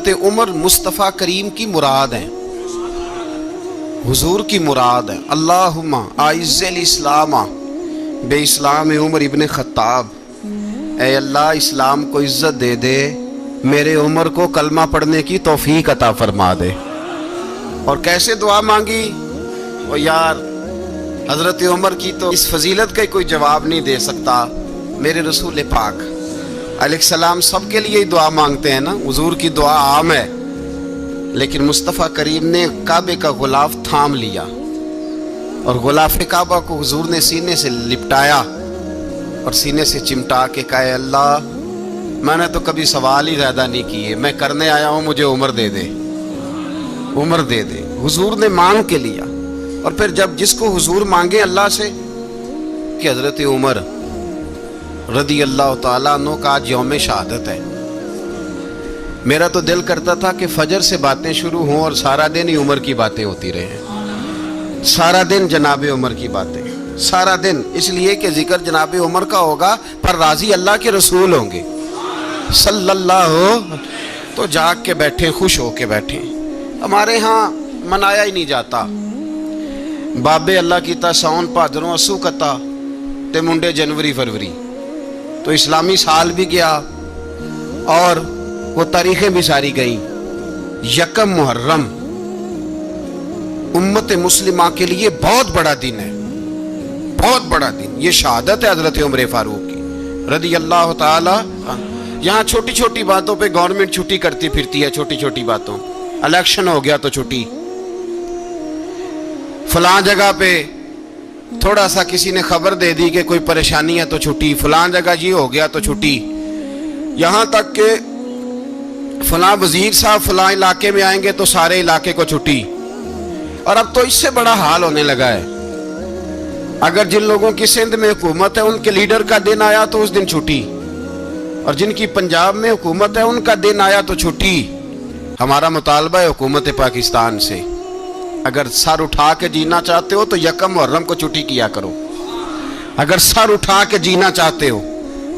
حضرت عمر مصطفیٰ کریم کی مراد ہیں، حضور کی مراد ہے۔ اللہم اعز الاسلام بے اسلام عمر ابن خطاب، اے اللہ اسلام کو عزت دے دے، میرے عمر کو کلمہ پڑھنے کی توفیق عطا فرما دے۔ اور کیسے دعا مانگی؟ اور یار حضرت عمر کی تو اس فضیلت کا کوئی جواب نہیں دے سکتا۔ میرے رسول پاک علیہ السلام سب کے لیے ہی دعا مانگتے ہیں نا، حضور کی دعا عام ہے، لیکن مصطفیٰ کریم نے کعبے کا غلاف تھام لیا اور غلاف کعبہ کو حضور نے سینے سے لپٹایا اور سینے سے چمٹا کے کہا اے اللہ میں نے تو کبھی سوال ہی زیادہ نہیں کیے، میں کرنے آیا ہوں، مجھے عمر دے دے، عمر دے دے۔ حضور نے مانگ کے لیا۔ اور پھر جب جس کو حضور مانگے اللہ سے کہ حضرت عمر رضی اللہ تعالیٰ عنہ کا آج یوم شہادت ہے، میرا تو دل کرتا تھا کہ فجر سے باتیں شروع ہوں اور سارا دن ہی عمر کی باتیں ہوتی رہیں، سارا دن جناب عمر کی باتیں، سارا دن، اس لیے کہ ذکر جناب عمر کا ہوگا پر راضی اللہ کے رسول ہوں گے صلی اللہ، تو جاگ کے بیٹھیں، خوش ہو کے بیٹھیں۔ ہمارے ہاں منایا ہی نہیں جاتا، بابے اللہ کی تا ساؤن بھادروں اسو کتا تے منڈے جنوری فروری، تو اسلامی سال بھی گیا اور وہ تاریخیں بھی ساری گئیں۔ یکم محرم امت مسلمہ کے لیے بہت بڑا دن ہے، بہت بڑا دن، یہ شہادت ہے حضرت عمر فاروق کی رضی اللہ تعالی۔ یہاں چھوٹی چھوٹی باتوں پہ گورنمنٹ چھٹی کرتی پھرتی ہے، چھوٹی چھوٹی باتوں، الیکشن ہو گیا تو چھٹی، فلاں جگہ پہ تھوڑا سا کسی نے خبر دے دی کہ کوئی پریشانی ہے تو چھٹی، فلاں جگہ یہ ہو گیا تو چھٹی، یہاں تک کہ فلاں وزیر صاحب فلاں علاقے میں آئیں گے تو سارے علاقے کو چھٹی۔ اور اب تو اس سے بڑا حال ہونے لگا ہے، اگر جن لوگوں کی سندھ میں حکومت ہے ان کے لیڈر کا دن آیا تو اس دن چھٹی، اور جن کی پنجاب میں حکومت ہے ان کا دن آیا تو چھٹی۔ ہمارا مطالبہ ہے حکومت پاکستان سے، اگر سر اٹھا کے جینا چاہتے ہو تو یکم محرم کو چھٹی کیا کرو، اگر سر اٹھا کے جینا چاہتے ہو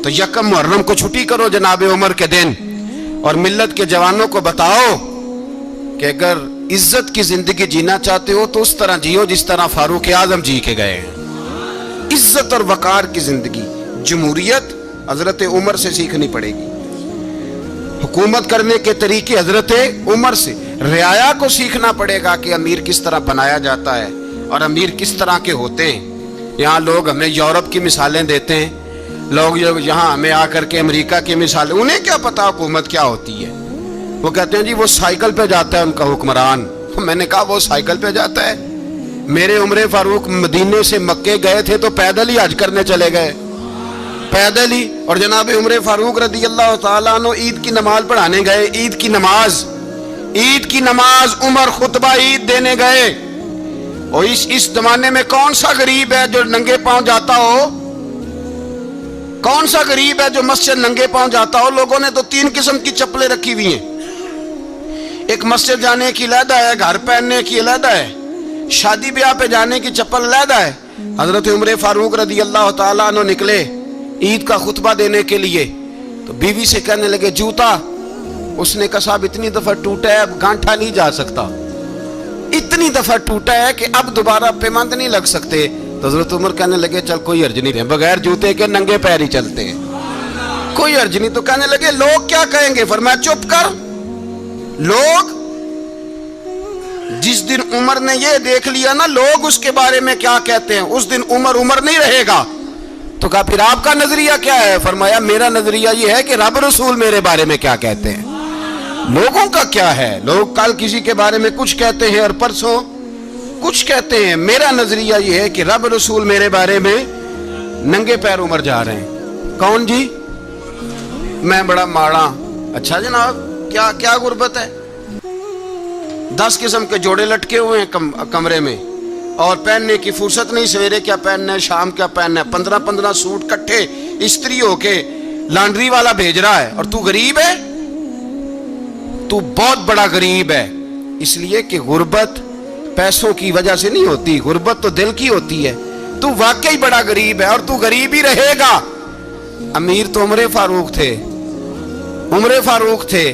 تو یکم محرم کو چھٹی کرو جناب عمر کے دن، اور ملت کے جوانوں کو بتاؤ کہ اگر عزت کی زندگی جینا چاہتے ہو تو اس طرح جیو جس طرح فاروق اعظم جی کے گئے ہیں، عزت اور وقار کی زندگی۔ جمہوریت حضرت عمر سے سیکھنی پڑے گی، حکومت کرنے کے طریقے حضرت عمر سے، رعایا کو سیکھنا پڑے گا کہ امیر کس طرح بنایا جاتا ہے اور امیر کس طرح کے ہوتے ہیں۔ یہاں لوگ ہمیں یورپ کی مثالیں دیتے ہیں، لوگ یہاں ہمیں آ کر کے امریکہ کی مثالیں، انہیں کیا پتا حکومت کیا ہوتی ہے؟ وہ کہتے ہیں جی وہ سائیکل پہ جاتا ہے ان کا حکمران۔ میں نے کہا وہ سائیکل پہ جاتا ہے؟ میرے عمر فاروق مدینے سے مکے گئے تھے تو پیدل ہی حج کرنے چلے گئے، پیدل ہی۔ اور جناب عمر فاروق رضی اللہ تعالیٰ عنہ عید کی نماز پڑھانے گئے، عید کی نماز عمر خطبہ عید دینے گئے۔ اور اس زمانے میں کون سا غریب ہے جو ننگے پاؤں جاتا ہو؟ کون سا غریب ہے جو مسجد ننگے پاؤں جاتا ہو؟ لوگوں نے تو 3 قسم کی چپلیں رکھی ہوئی ہیں، ایک مسجد جانے کی علیحدہ ہے، گھر پہننے کی علیحدہ ہے، شادی بیاہ پہ جانے کی چپل علیحدہ ہے۔ حضرت عمر فاروق رضی اللہ تعالیٰ عنہ نکلے عید کا خطبہ دینے کے لیے تو بیوی سے کہنے لگے جوتا، اس نے کہا صاحب اتنی دفعہ ٹوٹا ہے اب گانٹھا نہیں جا سکتا، اتنی دفعہ ٹوٹا ہے کہ اب دوبارہ پیمند نہیں لگ سکتے۔ تو حضرت عمر کہنے لگے چل کوئی حرج نہیں ہے، بغیر جوتے کے ننگے پیر ہی چلتے ہیں، کوئی حرج نہیں۔ تو کہنے لگے لوگ کیا کہیں گے؟ فرمایا چپ کر، لوگ جس دن عمر نے یہ دیکھ لیا نا لوگ اس کے بارے میں کیا کہتے ہیں، اس دن عمر نہیں رہے گا۔ تو کہا پھر آپ کا نظریہ کیا ہے؟ فرمایا میرا نظریہ یہ ہے کہ رب رسول میرے بارے میں کیا کہتے ہیں، لوگوں کا کیا ہے؟ لوگ کل کسی کے بارے میں کچھ کہتے ہیں اور پرسوں کچھ کہتے ہیں، میرا نظریہ یہ ہے کہ رب رسول میرے بارے میں ننگے پیر عمر جا رہے ہیں۔ کون جی؟ میں بڑا ماڑا۔ اچھا جناب کیا غربت ہے؟ 10 قسم کے جوڑے لٹکے ہوئے ہیں کمرے میں اور پہننے کی فرصت نہیں، سویرے کیا پہننا ہے شام کیا پہننا ہے، 15 سوٹ کٹھے استری ہو کے لانڈری والا بھیج رہا ہے، اور تو غریب ہے، تو بہت بڑا غریب ہے۔ اس لیے کہ غربت پیسوں کی وجہ سے نہیں ہوتی، غربت تو دل کی ہوتی ہے۔ تو واقعی بڑا غریب ہے اور تو غریب ہی رہے گا۔ امیر تو عمر فاروق تھے،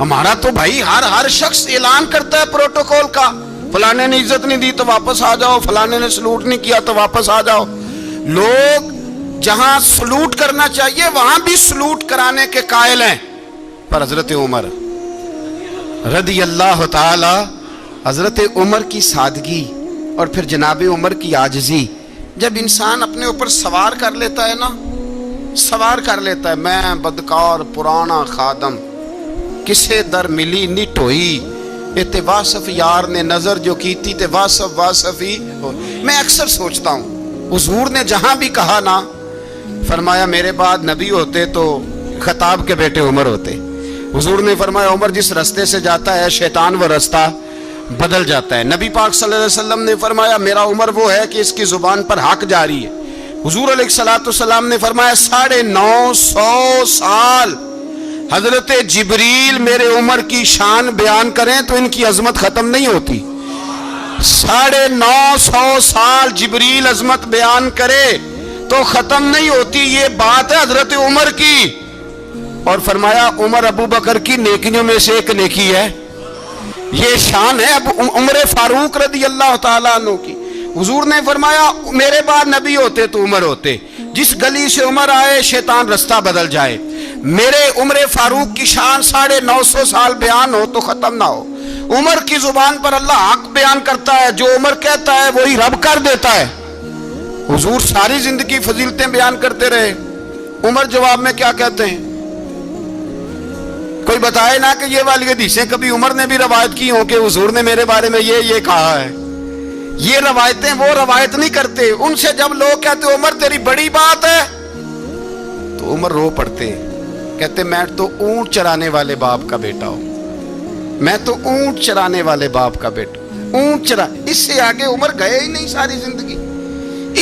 ہمارا تو بھائی ہر شخص اعلان کرتا ہے پروٹوکول کا، فلانے نے عزت نہیں دی تو واپس آ جاؤ، فلانے نے سلوٹ نہیں کیا تو واپس آ جاؤ۔ لوگ جہاں سلوٹ کرنا چاہیے وہاں بھی سلوٹ کرانے کے قائل ہیں، پر حضرت عمر رضی اللہ تعالی، حضرت عمر کی سادگی اور پھر جناب عمر کی عاجزی، جب انسان اپنے اوپر سوار کر لیتا ہے نا، سوار کر لیتا ہے، میں بدکار پرانا خادم، کسے در ملی نٹ ہوئی، اتے واصف یار نے نظر جو کی تھی تے واصف ہی ہو۔ میں اکثر سوچتا ہوں حضور نے جہاں بھی کہا نا، فرمایا میرے بعد نبی ہوتے تو خطاب کے بیٹے عمر ہوتے۔ حضور نے فرمایا عمر جس رستے سے جاتا ہے شیطان وہ رستہ بدل جاتا ہے۔ نبی پاک صلی اللہ علیہ وسلم نے فرمایا میرا عمر وہ ہے کہ اس کی زبان پر حق جاری ہے۔ حضور علیہ السلام نے فرمایا 950 سال حضرت جبریل میرے عمر کی شان بیان کریں تو ان کی عظمت ختم نہیں ہوتی۔ 950 سال جبریل عظمت بیان کرے تو ختم نہیں ہوتی۔ یہ بات ہے حضرت عمر کی، اور فرمایا عمر ابو بکر کی نیکیوں میں سے ایک نیکی ہے، یہ شان ہے اب عمر فاروق رضی اللہ تعالیٰ عنہ کی۔ حضور نے فرمایا میرے بعد نبی ہوتے تو عمر ہوتے، جس گلی سے عمر آئے شیطان رستہ بدل جائے۔ میرے عمر فاروق کی شان 950 سال بیان ہو تو ختم نہ ہو۔ عمر کی زبان پر اللہ حق بیان کرتا ہے، جو عمر کہتا ہے وہی رب کر دیتا ہے۔ حضور ساری زندگی فضیلتیں بیان کرتے رہے، عمر جواب میں کیا کہتے ہیں؟ کوئی بتائے نا کہ یہ والی حدیثیں کبھی عمر نے بھی روایت کی ہوں کہ حضور نے میرے بارے میں یہ کہا ہے۔ یہ روایتیں وہ روایت نہیں کرتے، ان سے جب لوگ کہتے عمر تیری بڑی بات ہے تو عمر رو پڑتے، کہتے میں تو اونٹ چرانے والے باپ کا بیٹا ہوں، میں تو اونٹ چرانے والے باپ کا بیٹا، اونٹ چرا۔ اس سے آگے عمر گئے ہی نہیں ساری زندگی،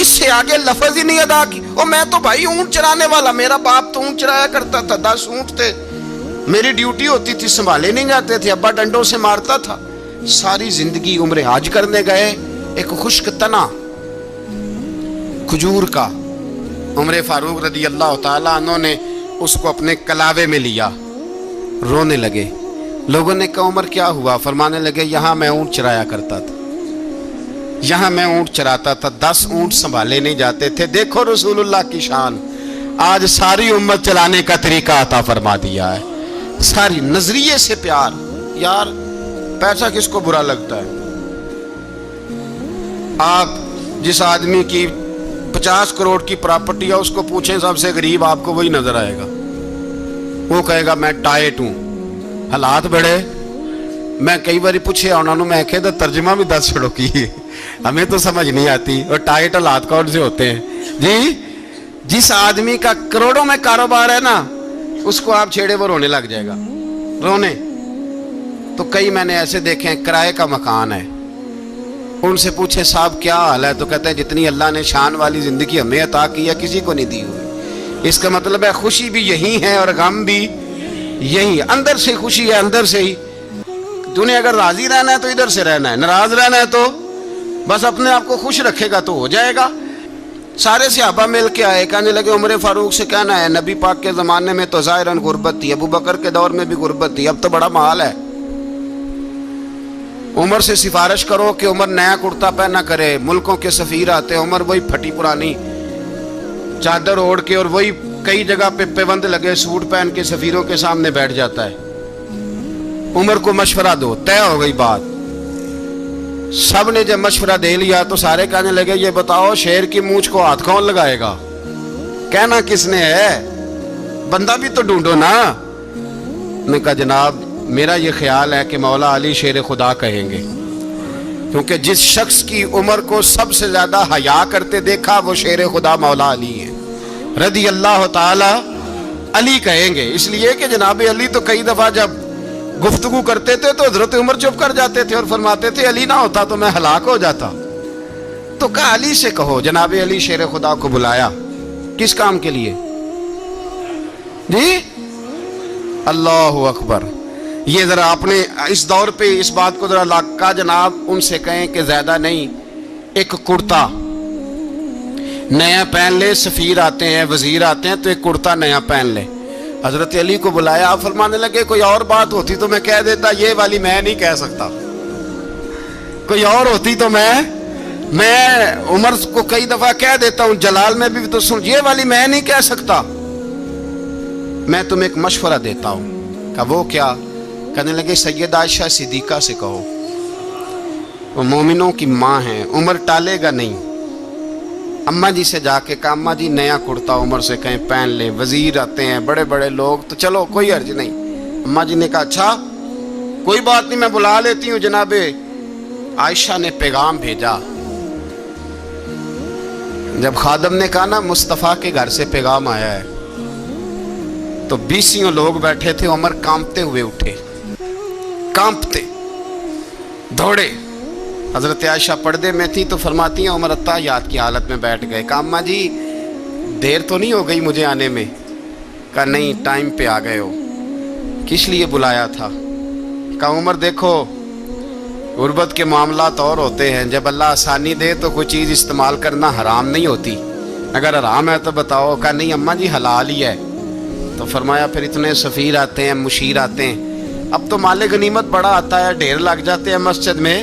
اس سے آگے لفظ ہی نہیں ادا کی۔ اور میں تو بھائی اونٹ چرانے والا، میرا باپ تو اونٹ چرایا کرتا تھا، 10 اونٹ تھے، میری ڈیوٹی ہوتی تھی، سنبھالے نہیں جاتے تھے، ابا ڈنڈوں سے مارتا تھا۔ ساری زندگی عمر حج کرنے گئے، ایک خشک تنا کھجور کا عمر فاروق رضی اللہ تعالیٰ عنہ نے اس کو اپنے کلاوے میں لیا، رونے لگے۔ لوگوں نے کہا عمر کیا ہوا؟ فرمانے لگے یہاں میں اونٹ چرایا کرتا تھا، یہاں میں اونٹ چراتا تھا، 10 اونٹ سنبھالے نہیں جاتے تھے۔ دیکھو رسول اللہ کی شان، آج ساری امت چلانے کا طریقہ عطا فرما دیا ہے، ساری نظریے سے پیار۔ یار پیسہ کس کو برا لگتا ہے؟ آپ جس آدمی کی 50 کروڑ کی پراپرٹی ہے اس کو پوچھیں سب سے غریب، آپ کو وہی نظر آئے گا، وہ کہے گا میں ٹائٹ ہوں۔ حالات بڑے، میں کئی باری پوچھے انہوں نے، میں کہتا ترجمہ بھی 10 چھڑوں کی ہے، ہمیں تو سمجھ نہیں آتی، اور ٹائٹ حالات کون سے ہوتے ہیں جی؟ جس آدمی کا کروڑوں میں کاروبار ہے نا، اس کو آپ چھیڑے وہ رونے لگ جائے گا، رونے۔ تو کئی میں نے ایسے دیکھے ہیں کرائے کا مکان ہے، ان سے پوچھے صاحب کیا حال ہے، تو کہتے ہیں جتنی اللہ نے شان والی زندگی ہمیں عطا کی ہے کسی کو نہیں دی ہوئی۔ اس کا مطلب ہے خوشی بھی یہی ہے اور غم بھی یہی، اندر سے خوشی ہے، اندر سے ہی۔ دنیا اگر راضی رہنا ہے تو ادھر سے رہنا ہے، ناراض رہنا ہے تو بس اپنے آپ کو خوش رکھے گا تو ہو جائے گا۔ سارے صحابہ مل کے آئے، کہنے لگے عمر فاروق سے کہنا ہے نبی پاک کے زمانے میں تو ظاہراً غربت تھی، ابو بکر کے دور میں بھی غربت تھی، اب تو بڑا محال ہے، عمر سے سفارش کرو کہ عمر نیا کرتا پہنا کرے۔ ملکوں کے سفیر آتے، عمر وہی پھٹی پرانی چادر اوڑھ کے اور وہی کئی جگہ پہ پیوند لگے سوٹ پہن کے سفیروں کے سامنے بیٹھ جاتا ہے۔ عمر کو مشورہ دو، طے ہو گئی بات۔ سب نے جب مشورہ دے لیا تو سارے کہنے لگے یہ بتاؤ شیر کی مونچھ کو ہاتھ کون لگائے گا؟ کہنا کس نے ہے؟ بندہ بھی تو ڈھونڈو نا۔ میں کہا جناب میرا یہ خیال ہے کہ مولا علی شیر خدا کہیں گے، کیونکہ جس شخص کی عمر کو سب سے زیادہ حیا کرتے دیکھا وہ شیر خدا مولا علی ہے رضی اللہ تعالی علی کہیں گے۔ اس لیے کہ جناب علی تو کئی دفعہ جب گفتگو کرتے تھے تو حضرت عمر چپ کر جاتے تھے اور فرماتے تھے علی نہ ہوتا تو میں ہلاک ہو جاتا۔ تو کہا علی سے کہو۔ جناب علی شیر خدا کو بلایا، کس کام کے لیے جی؟ اللہ اکبر۔ یہ ذرا اپنے اس دور پہ اس بات کو ذرا لاکا جناب ان سے کہیں کہ زیادہ نہیں، ایک کرتا نیا پہن لے، سفیر آتے ہیں وزیر آتے ہیں تو ایک کرتا نیا پہن لے، حضرت علی کو بلایا, آپ فرمانے لگے کوئی اور بات ہوتی تو میں کہہ دیتا, یہ والی میں نہیں کہہ سکتا. کوئی اور ہوتی تو میں عمر کو کئی دفعہ کہہ دیتا ہوں, جلال میں بھی تو سن, یہ والی میں نہیں کہہ سکتا. میں تمہیں ایک مشورہ دیتا ہوں. کہا وہ کیا؟ کہنے لگے سیدہ عائشہ صدیقہ سے کہو, وہ مومنوں کی ماں ہیں, عمر ٹالے گا نہیں. اماں جی سے جا کے کہا اماں جی نیا کرتا عمر سے کہیں پہن لیں, وزیر آتے ہیں بڑے بڑے لوگ, تو چلو کوئی حرج نہیں. اماں جی نے کہا اچھا کوئی بات نہیں, میں بلا لیتی ہوں. جناب عائشہ نے پیغام بھیجا. جب خادم نے کہا نا مصطفیٰ کے گھر سے پیغام آیا ہے, تو 20 لوگ بیٹھے تھے. عمر کانپتے ہوئے اٹھے, کانپتے دوڑے. حضرت عائشہ پردے میں تھی تو فرماتی ہیں عمر اتحیات کی حالت میں بیٹھ گئے. کہا اماں جی دیر تو نہیں ہو گئی مجھے آنے میں؟ کہا نہیں, ٹائم پہ آ گئے ہو. کس لیے بلایا تھا؟ کہا عمر دیکھو غربت کے معاملات اور ہوتے ہیں, جب اللہ آسانی دے تو کوئی چیز استعمال کرنا حرام نہیں ہوتی, اگر حرام ہے تو بتاؤ. کہا نہیں اماں جی حلال ہی ہے. تو فرمایا پھر اتنے سفیر آتے ہیں, مشیر آتے ہیں, اب تو مال غنیمت بڑا آتا ہے, ڈھیر لگ جاتے ہیں مسجد میں,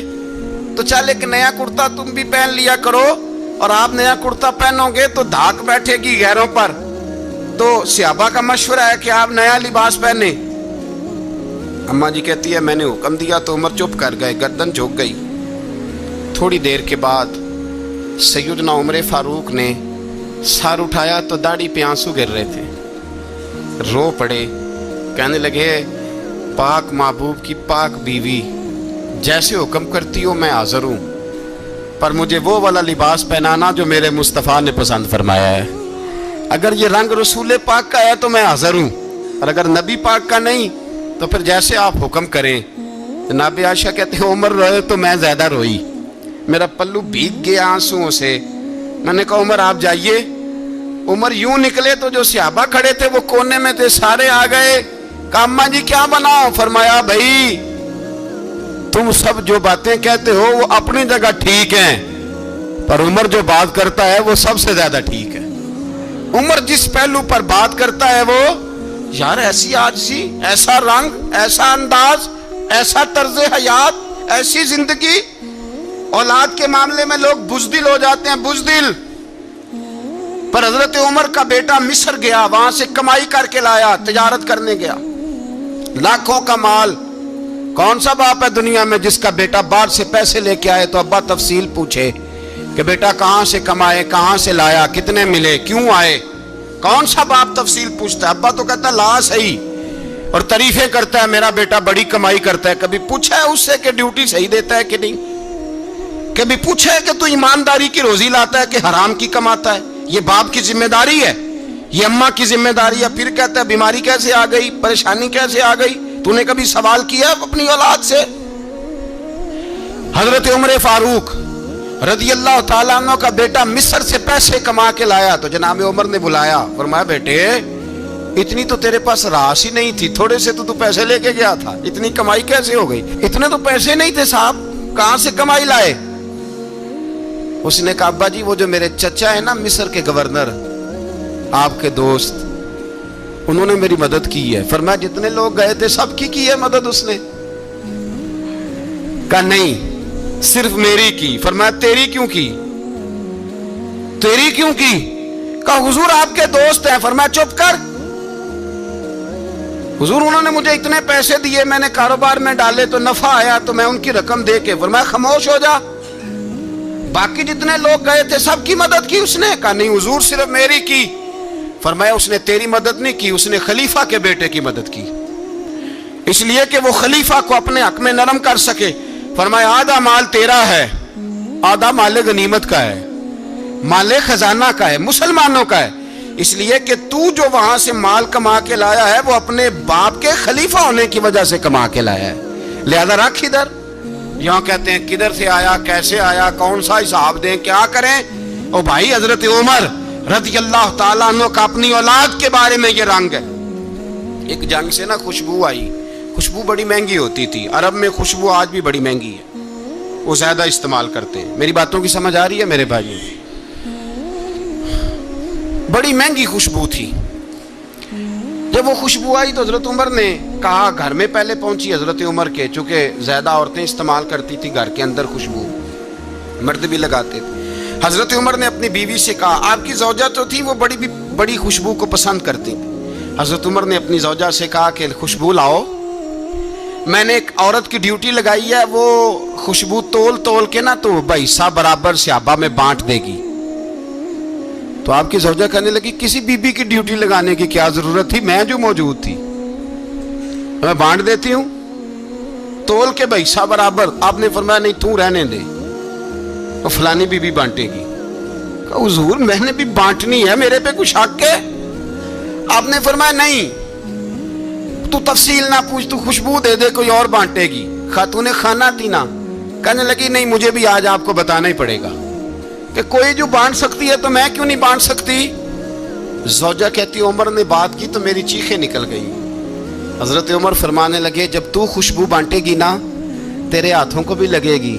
تو چل ایک نیا کرتا تم بھی پہن لیا کرو, اور آپ نیا کرتا پہنو گے تو دھاک بیٹھے گی غیروں پر. تو صحابہ کا مشورہ ہے کہ آپ نیا لباس پہنے. اماں جی کہتی ہے میں نے حکم دیا تو عمر چپ کر گئے, گردن جھک گئی. تھوڑی دیر کے بعد سیدنا عمر فاروق نے سر اٹھایا تو داڑھی پہ آنسو گر رہے تھے, رو پڑے. کہنے لگے پاک محبوب کی پاک بیوی, جیسے حکم کرتی ہو میں حاضر ہوں, پر مجھے وہ والا لباس پہنانا جو میرے مصطفیٰ نے پسند فرمایا ہے. اگر یہ رنگ رسول پاک کا ہے تو میں حاضر ہوں, اور اگر نبی پاک کا نہیں تو پھر جیسے آپ حکم کریں. جناب عائشہ کہتے ہیں عمر روئے تو میں زیادہ روئی, میرا پلو بھیگ گیا آنسوؤں سے. میں نے کہا عمر آپ جائیے. عمر یوں نکلے تو جو صحابہ کھڑے تھے وہ کونے میں تھے, سارے آ گئے. کہا اماں جی کیا بناؤ؟ فرمایا بھائی تم سب جو باتیں کہتے ہو وہ اپنی جگہ ٹھیک ہیں, پر عمر جو بات کرتا ہے وہ سب سے زیادہ ٹھیک ہے. عمر جس پہلو پر بات کرتا ہے وہ, یار ایسی عاجزی, ایسا رنگ, ایسا انداز, ایسا طرز حیات, ایسی زندگی. اولاد کے معاملے میں لوگ بزدل ہو جاتے ہیں, بزدل. پر حضرت عمر کا بیٹا مصر گیا, وہاں سے کمائی کر کے لایا, تجارت کرنے گیا, لاکھوں کا مال. کون سا باپ ہے دنیا میں جس کا بیٹا باہر سے پیسے لے کے آئے تو ابا تفصیل پوچھے کہ بیٹا کہاں سے کمائے, کہاں سے لایا, کتنے ملے, کیوں آئے؟ کون سا باپ تفصیل پوچھتا ہے؟ ابا تو کہتا ہے لا صحیح, اور تعریفیں کرتا ہے میرا بیٹا بڑی کمائی کرتا ہے. کبھی پوچھا ہے اس سے کہ ڈیوٹی صحیح دیتا ہے کہ نہیں؟ کبھی پوچھا ہے کہ تو ایمانداری کی روزی لاتا ہے کہ حرام کی کماتا ہے؟ یہ باپ کی ذمہ داری ہے, یہ اماں کی ذمہ داری ہے. پھر کہتا ہے بیماری کیسے آ گئی, پریشانی کیسے آ گئی؟ تو نے کبھی سوال کیا اپنی اولاد سے؟ حضرت عمر فاروق رضی اللہ تعالیٰ عنہ کا بیٹا مصر سے پیسے کما کے لایا تو جناب عمر نے بلایا, فرمایا بیٹے اتنی تو تیرے پاس راس ہی نہیں تھی, تھوڑے سے تو پیسے لے کے گیا تھا, اتنی کمائی کیسے ہو گئی؟ اتنے تو پیسے نہیں تھے صاحب, کہاں سے کمائی لائے؟ اس نے کہا ابا جی وہ جو میرے چچا ہے نا مصر کے گورنر, آپ کے دوست, انہوں نے میری مدد کی ہے. فرمایا جتنے لوگ گئے تھے سب کی ہے مدد اس نے؟ کہا نہیں صرف میری کی. فرمایا تیری کیوں کی؟ تیری کیوں کی؟ کہا حضور آپ کے دوست ہیں. فرمایا چپ کر, حضور انہوں نے مجھے اتنے پیسے دیے, میں نے کاروبار میں ڈالے تو نفع آیا تو میں ان کی رقم دے کے. فرمایا خاموش ہو جا, باقی جتنے لوگ گئے تھے سب کی مدد کی اس نے؟ کہا نہیں حضور صرف میری کی. فرمایا اس نے تیری مدد نہیں کی, اس نے خلیفہ کے بیٹے کی مدد کی, اس لیے کہ وہ خلیفہ کو اپنے حق میں نرم کر سکے. فرمایا آدھا مال تیرا ہے, آدھا مال غنیمت کا ہے, مال خزانہ کا ہے, مسلمانوں کا ہے, اس لیے کہ تو جو وہاں سے مال کما کے لایا ہے وہ اپنے باپ کے خلیفہ ہونے کی وجہ سے کما کے لایا ہے, لہذا رکھ ادھر. یہاں کہتے ہیں کدھر سے آیا, کیسے آیا, کون سا حساب دیں, کیا کریں؟ او بھائی حضرت عمر رضی اللہ تعالیٰ عنہ کا اپنی اولاد کے بارے میں یہ رنگ ہے. ایک جنگ سے نا خوشبو آئی, خوشبو بڑی مہنگی ہوتی تھی, عرب میں خوشبو آج بھی بڑی مہنگی ہے, وہ زیادہ استعمال کرتے ہیں. میری باتوں کی سمجھ آ رہی ہے میرے بھائی؟ بڑی مہنگی خوشبو تھی. جب وہ خوشبو آئی تو حضرت عمر نے کہا, گھر میں پہلے پہنچی حضرت عمر کے, چونکہ زیادہ عورتیں استعمال کرتی تھی گھر کے اندر خوشبو, مرد بھی لگاتے تھے. حضرت عمر نے اپنی بیوی سے کہا, آپ کی زوجہ تو تھی وہ بڑی خوشبو کو پسند کرتی تھی. حضرت عمر نے اپنی زوجہ سے کہا کہ خوشبو لاؤ, میں نے ایک عورت کی ڈیوٹی لگائی ہے, وہ خوشبو تول کے نا تو حصہ برابر صحابہ میں بانٹ دے گی. تو آپ کی زوجہ کہنے لگی, کسی بی بی کی ڈیوٹی لگانے کی کیا ضرورت تھی, میں جو موجود تھی میں بانٹ دیتی ہوں تول کے حصہ برابر. آپ نے فرمایا نہیں تو رہنے دے, اور فلانی بی بی بانٹے گی. کہا حضور میں نے بھی بانٹنی ہے, میرے پہ کچھ حق ہے؟ آپ نے فرمایا نہیں, تو تفصیل نہ پوچھ, تو خوشبو دے دے, کوئی اور بانٹے گی. خاتون خانہ تھی نا, کہنے لگی نہیں مجھے بھی آج آپ کو بتانا ہی پڑے گا کہ کوئی جو بانٹ سکتی ہے تو میں کیوں نہیں بانٹ سکتی. زوجہ کہتی عمر نے بات کی تو میری چیخیں نکل گئی. حضرت عمر فرمانے لگے, جب تو خوشبو بانٹے گی نا تیرے ہاتھوں کو بھی لگے گی,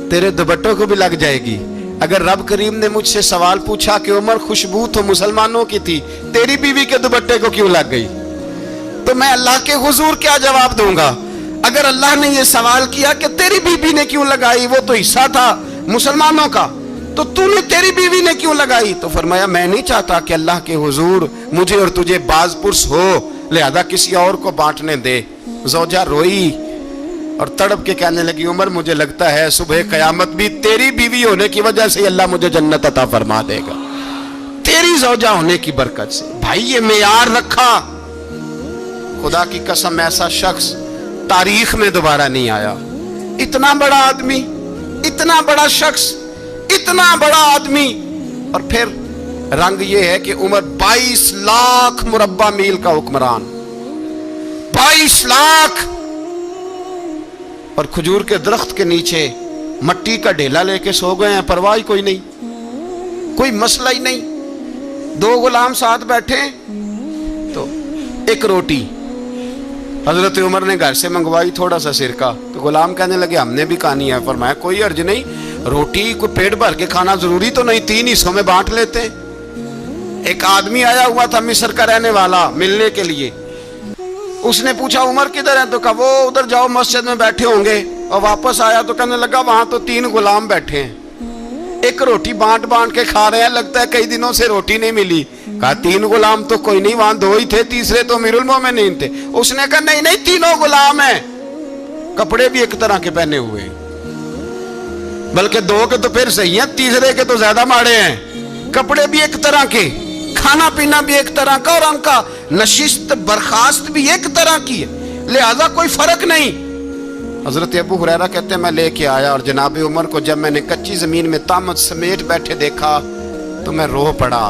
تیرے دوپٹوں کو بھی لگ جائے گی. اگر رب کریم نے مجھ سے سوال پوچھا کہ عمر خوشبو تو مسلمانوں کی تھی, تیری بیوی کے دوپٹے کو کیوں لگ گئی, تو میں اللہ کے حضور کیا جواب دوں گا؟ اگر اللہ نے یہ سوال کیا کہ تیری بیوی نے کیوں لگائی, وہ تو حصہ تھا مسلمانوں کا, تو نے تیری بیوی نے کیوں لگائی؟ تو فرمایا میں نہیں چاہتا کہ اللہ کے حضور مجھے اور تجھے باز پرس ہو, لہذا کسی اور کو بانٹنے دے. زوجہ روئی اور تڑپ کے کہنے لگی, عمر مجھے لگتا ہے صبح قیامت بھی تیری بیوی ہونے کی وجہ سے اللہ مجھے جنت عطا فرما دے گا, تیری زوجہ ہونے کی برکت سے. بھائی یہ معیار رکھا, خدا کی قسم ایسا شخص تاریخ میں دوبارہ نہیں آیا. اتنا بڑا آدمی, اتنا بڑا شخص, اتنا بڑا آدمی, اور پھر رنگ یہ ہے کہ عمر 22 لاکھ مربع میل کا حکمران, 22 لاکھ, اور کھجور کے درخت کے نیچے مٹی کا ڈھیلا لے کے سو گئے ہیں, پرواہ کوئی نہیں, کوئی مسئلہ ہی نہیں. 2 غلام ساتھ بیٹھے تو ایک روٹی حضرت عمر نے گھر سے منگوائی, تھوڑا سا سرکہ, تو غلام کہنے لگے ہم نے بھی کھانی ہے. فرمایا کوئی حرج نہیں, روٹی کو پیٹ بھر کے کھانا ضروری تو نہیں, 3 حصوں میں بانٹ لیتے. ایک آدمی آیا ہوا تھا مصر کا رہنے والا ملنے کے لیے, اس نے پوچھا عمر کدھر ہے, تو کہا وہ ادھر جاؤ مسجد میں بیٹھے ہوں گے. اور واپس آیا تو کہنے لگا وہاں تو 3 غلام بیٹھے ہیں, ایک روٹی بانٹ کے کھا رہے ہیں, لگتا ہے کئی دنوں سے روٹی نہیں ملی. کہا 3 غلام تو کوئی نہیں, وہاں 2 ہی تھے, تیسرے تو امیر المومنین تھے. اس نے کہا نہیں 3 غلام ہیں, کپڑے بھی ایک طرح کے پہنے ہوئے, بلکہ 2 کے تو پھر صحیح ہیں, تیسرے کے تو زیادہ ماڑے ہیں. کپڑے بھی ایک طرح کے, کھانا پینا بھی ایک طرح کا, اور ان کا نشست برخاست بھی ایک طرح کی ہے, لہذا کوئی فرق نہیں. حضرت ابو ہریرہ کہتے ہیں میں لے کے آیا, اور جناب عمر کو جب میں نے کچی زمین میں تامت سمیٹ بیٹھے دیکھا تو میں رو پڑا.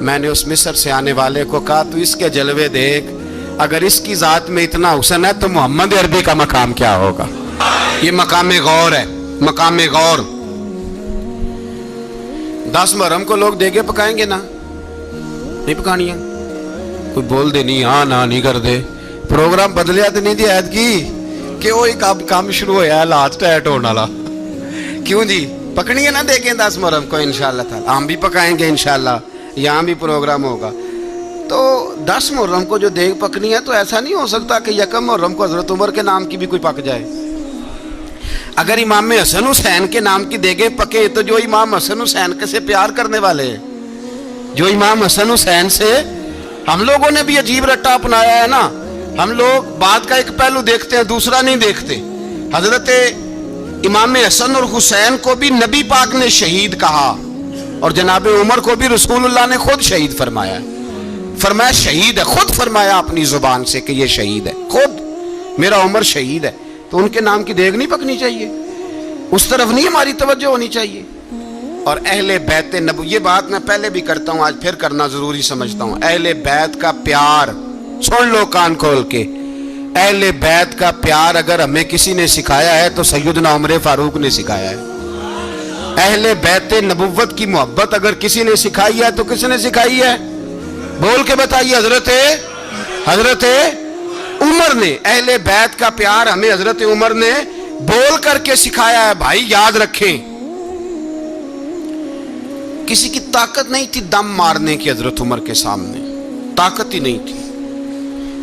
میں نے اس مصر سے آنے والے کو کہا تو اس کے جلوے دیکھ, اگر اس کی ذات میں اتنا حسن ہے تو محمد عربی کا مقام کیا ہوگا. یہ مقام غور ہے, مقام غور. 10 محرم کو لوگ دیگے پکائیں گے نا, نہیں پکانی ہے, کوئی بول دے نہیں, ہاں نہ نہیں کر دے, پروگرام بدلیا تو نہیں دی عید کی کہ وہ ایک کام شروع ہوا ہے لاسٹ ایٹ ہونے والا. کیوں جی, پکڑی ہے نا دیکھیں 10 محرم کو انشاءاللہ تعالی, ہم بھی پکائیں گے انشاءاللہ, یہاں بھی پروگرام ہوگا. تو 10 محرم کو جو دیگ پکنی ہے تو ایسا نہیں ہو سکتا کہ 1 محرم کو حضرت عمر کے نام کی بھی کوئی پک جائے. اگر امام حسن حسین کے نام کی دیگیں پکے تو جو امام حسن حسین کے سے پیار کرنے والے ہیں, جو امام حسن حسین سے, ہم لوگوں نے بھی عجیب رٹا اپنایا ہے نا, ہم لوگ بات کا ایک پہلو دیکھتے ہیں دوسرا نہیں دیکھتے. حضرت امام حسن اور حسین کو بھی نبی پاک نے شہید کہا, اور جناب عمر کو بھی رسول اللہ نے خود شہید فرمایا. فرمایا شہید ہے, خود فرمایا اپنی زبان سے کہ یہ شہید ہے, خود میرا عمر شہید ہے. تو ان کے نام کی دیگ نہیں پکنی چاہیے, اس طرف نہیں ہماری توجہ ہونی چاہیے. اور اہل بیت نبو, یہ بات میں پہلے بھی کرتا ہوں, آج پھر کرنا ضروری سمجھتا ہوں. اہل بیت کا پیار سن لو کان کھول کے, اہل بیت کا پیار اگر ہمیں کسی نے سکھایا ہے تو سیدنا عمر فاروق نے سکھایا ہے. اہل بیت نبوت کی محبت اگر کسی نے سکھائی ہے تو کس نے سکھائی ہے, بول کے بتائیے. حضرت عمر نے. اہل بیت کا پیار ہمیں حضرت عمر نے بول کر کے سکھایا ہے. بھائی یاد رکھیں, کسی کی طاقت نہیں تھی دم مارنے کی حضرت عمر کے سامنے, طاقت ہی نہیں تھی.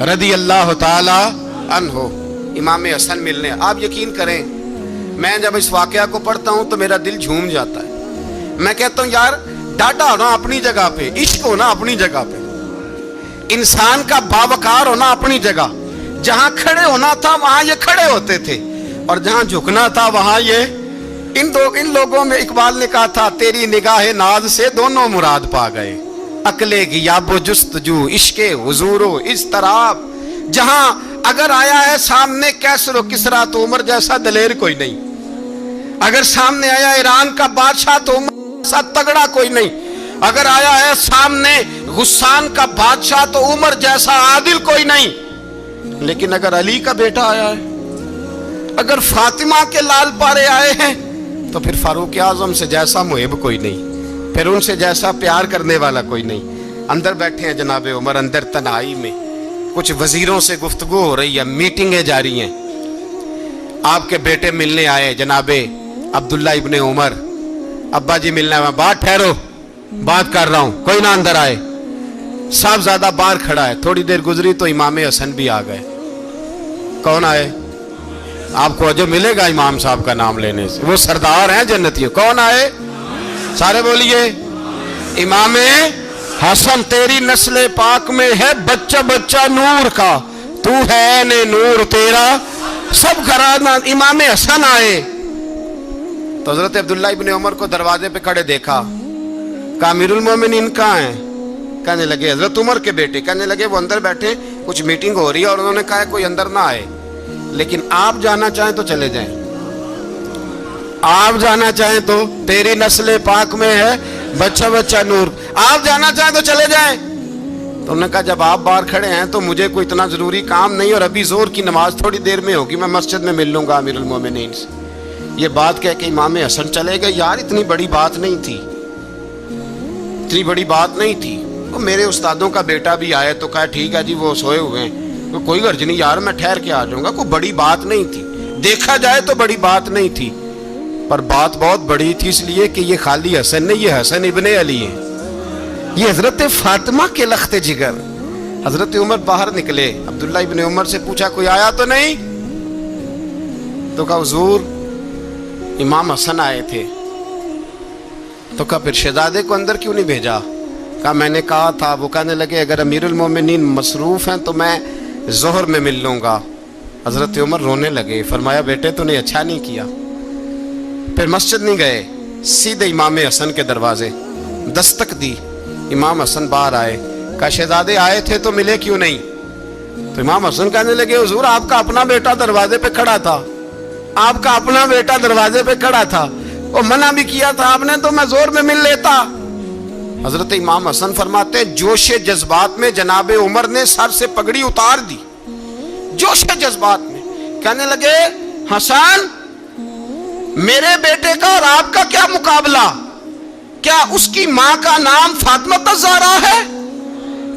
رضی اللہ تعالی عنہ امام حسن ملنے. آپ یقین کریں میں جب اس واقعہ کو پڑھتا ہوں تو میرا دل جھوم جاتا ہے. میں کہتا ہوں یار ڈاٹا ہونا اپنی جگہ پہ, عشق ہونا اپنی جگہ پہ, انسان کا باوقار ہونا اپنی جگہ. جہاں کھڑے ہونا تھا وہاں یہ کھڑے ہوتے تھے, اور جہاں جھکنا تھا وہاں یہ ان لوگوں میں اقبال نے کہا تھا تیری نگاہ ناز سے دونوں مراد پا گئے. عقل غیاب و جستجو, عشق حضور و اضطراب. جہاں اگر آیا ہے سامنے کیسر و کسرا تو عمر جیسا دلیر کوئی نہیں. اگر سامنے آیا ایران کا بادشاہ تو عمر جیسا تگڑا کوئی نہیں. اگر آیا ہے سامنے غسان کا بادشاہ تو عمر جیسا عادل کوئی نہیں. لیکن اگر علی کا بیٹا آیا ہے, اگر فاطمہ کے لال پارے آئے ہیں, تو پھر فاروق اعظم سے جیسا محب کوئی نہیں, پھر ان سے جیسا پیار کرنے والا کوئی نہیں. اندر بیٹھے ہیں جناب عمر, اندر تنہائی میں کچھ وزیروں سے گفتگو ہو رہی ہے, میٹنگیں جاری ہیں. آپ کے بیٹے ملنے آئے جناب عبداللہ ابن عمر. ابا جی ملنا ہے, بات ٹھہرو بات کر رہا ہوں, کوئی نہ اندر آئے. صاحبزادہ باہر کھڑا ہے. تھوڑی دیر گزری تو امام حسن بھی آ گئے. کون آئے؟ آپ کو جو ملے گا امام صاحب کا نام لینے سے, وہ سردار ہیں جنتیوں. کون آئے؟ سارے بولیے امام حسن. تیری نسل پاک میں ہے بچہ بچہ نور کا, تو ہے نے نور تیرا سب گھرانہ. امام حسن آئے تو حضرت عبداللہ ابن عمر کو دروازے پہ کھڑے دیکھا. کہا امیر المومنین کہاں ہیں؟ کہنے لگے حضرت عمر کے بیٹے. کہنے لگے وہ اندر بیٹھے, کچھ میٹنگ ہو رہی ہے, اور انہوں نے کہا کوئی اندر نہ آئے, لیکن آپ جانا چاہیں تو چلے جائیں. آپ جانا چاہیں تو, تیری نسل پاک میں ہے بچہ بچہ نور, آپ جانا چاہیں تو چلے جائیں. تو انہوں نے کہا جب آپ باہر کھڑے ہیں تو مجھے کوئی اتنا ضروری کام نہیں, اور ابھی زور کی نماز تھوڑی دیر میں ہوگی, میں مسجد میں مل لوں گا امیر المومنین سے. یہ بات کہہ کے امام حسن چلے گئے. یار اتنی بڑی بات نہیں تھی, اتنی بڑی بات نہیں تھی. وہ میرے استادوں کا بیٹا بھی آئے تو کہا ٹھیک ہے جی وہ سوئے ہوئے ہیں, کوئی غرض نہیں یار میں ٹھہر کے آ جاؤں گا. کوئی بڑی بات نہیں تھی, دیکھا جائے تو بڑی بات نہیں تھی, پر بات بہت بڑی تھی اس لیے کہ یہ خالی حسن نہیں, یہ حسن ابن علی ہے, یہ حضرت فاطمہ کے لخت جگر. حضرت عمر باہر نکلے, عبداللہ ابن عمر سے پوچھا کوئی آیا تو نہیں؟ تو کہا حضور امام حسن آئے تھے. تو کہا پھر شہزادے کو اندر کیوں نہیں بھیجا؟ کہا میں نے کہا تھا. وہ کہنے لگے اگر امیر المومنین مصروف ہیں تو میں ظہر میں مل لوں گا. حضرت عمر رونے لگے. فرمایا بیٹے تو نے اچھا نہیں کیا. پھر مسجد نہیں گئے, سیدھے امام حسن کے دروازے دستک دی. امام حسن باہر آئے. کہا شہزادے آئے تھے تو ملے کیوں نہیں؟ تو امام حسن کہنے لگے حضور آپ کا اپنا بیٹا دروازے پہ کھڑا تھا, آپ کا اپنا بیٹا دروازے پہ کھڑا تھا, وہ منع بھی کیا تھا آپ نے تو میں زور میں مل لیتا. حضرت امام حسن فرماتے جوش جذبات میں جناب عمر نے سر سے پگڑی اتار دی, جوش جذبات میں. کہنے لگے حسن میرے بیٹے کا اور آپ کا کیا مقابلہ؟ کیا اس کی ماں کا نام فاطمہ الزہرا ہے؟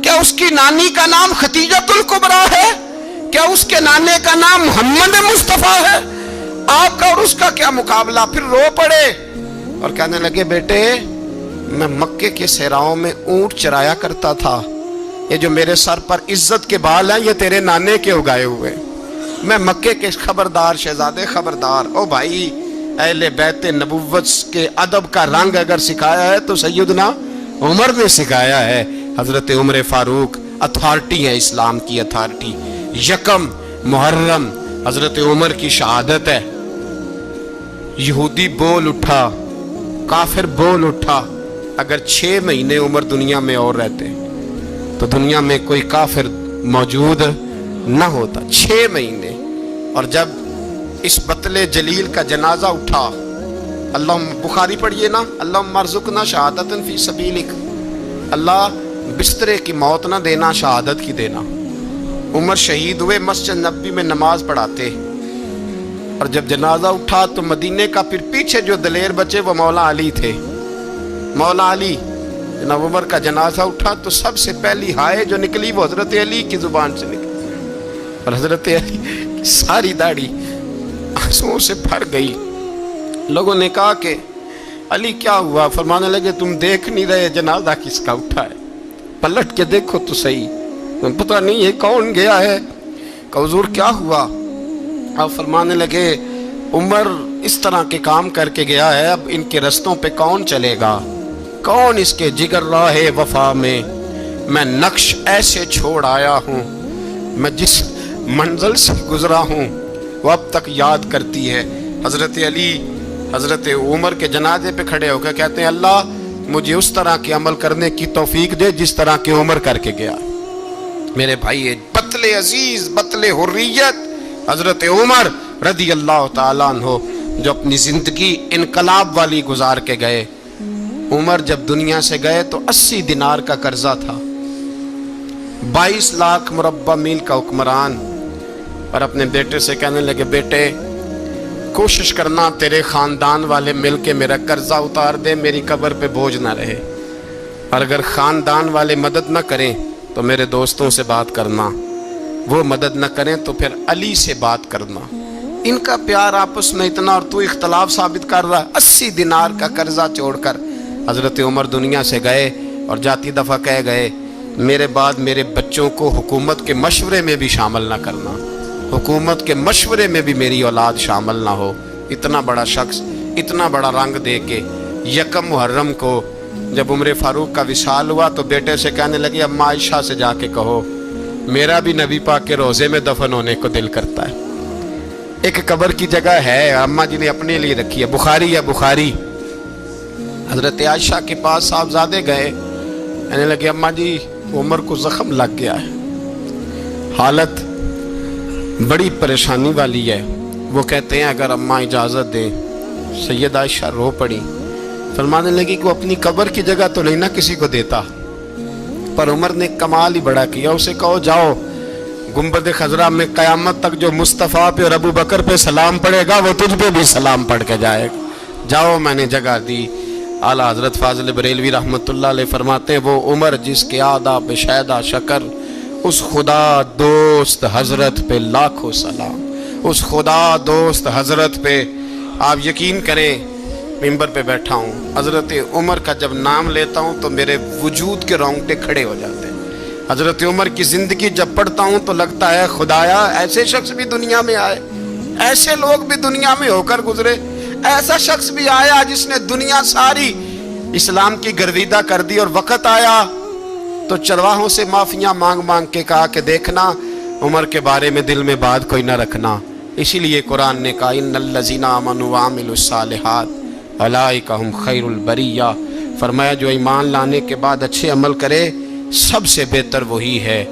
کیا اس کی نانی کا نام خدیجۃ الکبریٰ ہے؟ کیا اس کے نانے کا نام محمد مصطفیٰ ہے؟ آپ کا اور اس کا کیا مقابلہ؟ پھر رو پڑے اور کہنے لگے بیٹے میں مکے کے صحراؤں میں اونٹ چرایا کرتا تھا, یہ جو میرے سر پر عزت کے بال ہیں یہ تیرے نانے کے اگائے ہوئے. میں مکے کے خبردار شہزادے خبردار. او بھائی اہل بیت نبوت کے ادب کا رنگ اگر سکھایا ہے تو سیدنا عمر نے سکھایا ہے. حضرت عمر فاروق اتھارٹی ہے, اسلام کی اتھارٹی. یکم محرم حضرت عمر کی شہادت ہے. یہودی بول اٹھا, کافر بول اٹھا. اگر 6 مہینے عمر دنیا میں اور رہتے تو دنیا میں کوئی کافر موجود نہ ہوتا. 6 مہینے. اور جب اس بطل جلیل کا جنازہ اٹھا, اللہ بخاری پڑھیے نا, اللہم ارزقنا شہادت فی سبیلک, اللہ بسترے کی موت نہ دینا شہادت کی دینا. عمر شہید ہوئے, مسجد نبی میں نماز پڑھاتے, اور جب جنازہ اٹھا تو مدینے کا پھر پیچھے جو دلیر بچے وہ مولا علی تھے. مولا علی جناب عمر کا جنازہ اٹھا تو سب سے پہلی ہائے جو نکلی وہ حضرت علی کی زبان سے نکلی, اور حضرت علی کی ساری داڑھی آنسوؤں سے بھر گئی. لوگوں نے کہا کہ علی کیا ہوا؟ فرمانے لگے تم دیکھ نہیں رہے جنازہ کس کا اٹھا ہے؟ پلٹ کے دیکھو تو صحیح, پتہ نہیں یہ کون گیا ہے. کہ حضور کیا ہوا؟ آپ فرمانے لگے عمر اس طرح کے کام کر کے گیا ہے، اب ان کے رستوں پہ کون چلے گا؟ کون اس کے جگر راہ وفا میں نقش ایسے چھوڑ آیا ہوں، میں جس منزل سے گزرا ہوں وہ اب تک یاد کرتی ہے. حضرت علی حضرت عمر کے جنازے پہ کھڑے ہو کے کہتے ہیں اللہ مجھے اس طرح کے عمل کرنے کی توفیق دے جس طرح کے عمر کر کے گیا. میرے بھائی بطل عزیز بطل حریت حضرت عمر رضی اللہ تعالیٰ عنہ جو اپنی زندگی انقلاب والی گزار کے گئے. عمر جب دنیا سے گئے تو 80 دینار کا قرضہ تھا، 22 لاکھ مربع میل کا حکمران. اور اپنے بیٹے سے کہنے لگے بیٹے کوشش کرنا تیرے خاندان والے مل کے میرا قرضہ اتار دے، میری قبر پہ بوجھ نہ رہے. اور اگر خاندان والے مدد نہ کریں تو میرے دوستوں سے بات کرنا، وہ مدد نہ کریں تو پھر علی سے بات کرنا. ان کا پیار آپس میں اتنا اور تو اختلاف ثابت کر رہا. 80 دینار کا قرضہ چھوڑ کر حضرت عمر دنیا سے گئے اور جاتی دفعہ کہہ گئے میرے بعد میرے بچوں کو حکومت کے مشورے میں بھی شامل نہ کرنا، حکومت کے مشورے میں بھی میری اولاد شامل نہ ہو. اتنا بڑا شخص اتنا بڑا رنگ دے کے یکم محرم کو جب عمر فاروق کا وصال ہوا تو بیٹے سے کہنے لگے اماں عائشہ سے جا کے کہو میرا بھی نبی پاک کے روضے میں دفن ہونے کو دل کرتا ہے. ایک قبر کی جگہ ہے اماں جی نے اپنے لیے رکھی ہے، بخاری ہے بخاری. حضرت عائشہ کے پاس صاحبزادے گئے، کہنے لگے اماں جی عمر کو زخم لگ گیا ہے، حالت بڑی پریشانی والی ہے. وہ کہتے ہیں اگر اماں اجازت دیں. سید عائشہ رو پڑی، فرمانے لگی کہ وہ اپنی قبر کی جگہ تو نہیں نہ کسی کو دیتا. پر عمر نے کمال ہی بڑا کیا، اسے کہو جاؤ گنبد خضرا میں قیامت تک جو مصطفیٰ پہ اور ابو بکر پہ سلام پڑے گا وہ تجھ پہ بھی سلام پڑھ کے جائے گا، جاؤ میں نے جگہ دی. اعلیٰ حضرت فاضل بریلوی رحمۃ اللہ علیہ فرماتے ہیں وہ عمر جس کے آداب شیدہ شکر، اس خدا دوست حضرت پہ لاکھوں سلام، اس خدا دوست حضرت پہ. آپ یقین کریں ممبر پہ بیٹھا ہوں حضرت عمر کا جب نام لیتا ہوں تو میرے وجود کے رونگٹے کھڑے ہو جاتے ہیں. حضرت عمر کی زندگی جب پڑھتا ہوں تو لگتا ہے خدایا ایسے شخص بھی دنیا میں آئے، ایسے لوگ بھی دنیا میں ہو کر گزرے، ایسا شخص بھی آیا جس نے دنیا ساری اسلام کی گرویدہ کر دی. اور وقت آیا تو چرواہوں سے معافیاں مانگ مانگ کے کہا کہ دیکھنا عمر کے بارے میں دل میں بات کوئی نہ رکھنا. اسی لیے قرآن نے کہا ان الذین آمنوا وعملوا الصالحات اولئک ھم خیر البریہ. فرمایا جو ایمان لانے کے بعد اچھے عمل کرے سب سے بہتر وہی ہے.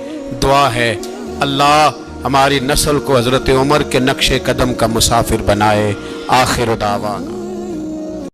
دعا ہے اللہ ہماری نسل کو حضرت عمر کے نقش قدم کا مسافر بنائے. آخر دعوانا